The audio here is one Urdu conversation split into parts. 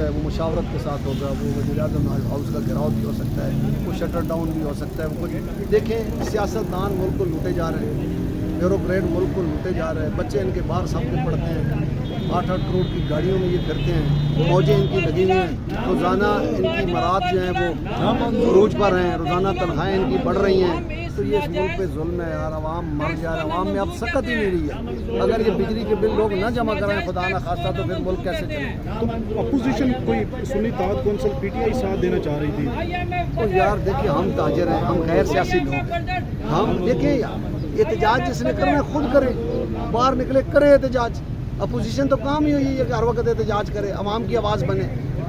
وہ مشاورت کے ساتھ ہوگا، وہ وزیر اعظم ہاؤس کا گھیراؤ بھی ہو سکتا ہے، وہ شٹر ڈاؤن بھی ہو سکتا ہے، وہ کچھ دیکھیں سیاستدان ملک کو لوٹے جا رہے ہیں، بیوروکریٹ ملک کو لوٹے جا رہے ہیں، بچے ان کے باہر سامنے پڑھتے ہیں، 8-8 کروڑ کی گاڑیوں میں یہ پھرتے ہیں، فوجیں ان کی لگی ہوئی ہیں، روزانہ ان کی مراد جو ہیں وہ عروج پر ہیں، روزانہ تنخواہیں ان کی بڑھ رہی ہیں، تو یہ اس ملک پہ ظلم ہے یار، عوام مر جا رہا ہے، عوام میں اب سکت ہی نہیں رہی ہے، اگر یہ بجلی کے بل لوگ نہ جمع کرائیں خدا نہ خواستہ تو پھر ملک کیسے چلے گا؟ تو اپوزیشن کوئی سنی اتحاد کونسل پی ٹی آئی ساتھ دینا چاہ رہی تھی؟ تو یار دیکھیے ہم تاجر ہیں، ہم غیر سیاسی لوگ ہیں، ہم دیکھیں یار احتجاج جس نے کرنا ہے خود کرے، باہر نکلے کرے احتجاج، اپوزیشن تو کام ہی ہوئی ہے کہ ہر وقت احتجاج کرے، عوام کی آواز بنے،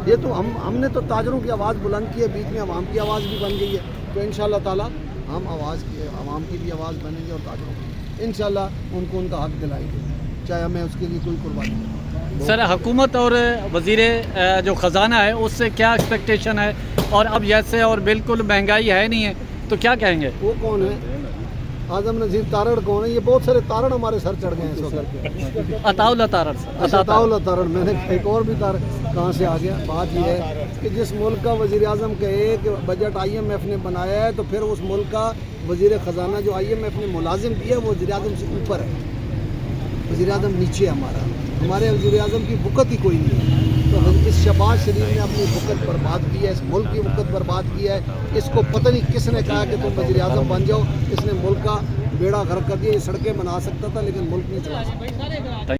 یہ تو ہم نے تو تاجروں کی آواز بلند کی ہے، بیچ میں عوام کی آواز بھی بن گئی ہے، تو انشاءاللہ تعالی ہم عوام کی بھی آواز بنیں گے اور تاجروں کی انشاءاللہ ان کو ان کا حق دلائیں گے، چاہے ہمیں اس کے لیے کوئی قربانی ہو۔ سر حکومت اور وزیر جو خزانہ ہے اس سے کیا ایکسپیکٹیشن ہے، اور اب جیسے اور بالکل مہنگائی ہے نہیں ہے تو کیا کہیں گے؟ وہ کون ہے؟ اعظم نذیر تارڑ کون ہے؟ یہ بہت سارے تارڑ ہمارے سر چڑھ گئے ہیں اس وقت۔ عطا اللہ تارڑ سر، عطا اللہ تارڑ، میں نے ایک اور بھی تارڑ کہاں سے آ گیا؟ بات یہ ہے کہ جس ملک کا وزیر اعظم کہے کہ بجٹ آئی ایم ایف نے بنایا ہے تو پھر اس ملک کا وزیر خزانہ جو آئی ایم ایف نے ملازم کیا ہے وہ وزیر اعظم سے اوپر ہے، وزیر اعظم نیچے ہے ہمارے وزیر اعظم کی وقت ہی کوئی نہیں ہے، تو اس شہباز شریف نے اپنی وقت برباد کی ہے، اس ملک کی وقت برباد کی ہے، اس کو پتہ نہیں کس نے کہا کہ تم وزیر اعظم بن جاؤ، اس نے ملک کا بیڑا غرق کر دیا، یہ سڑکیں بنا سکتا تھا لیکن ملک نہیں چلا سکتا۔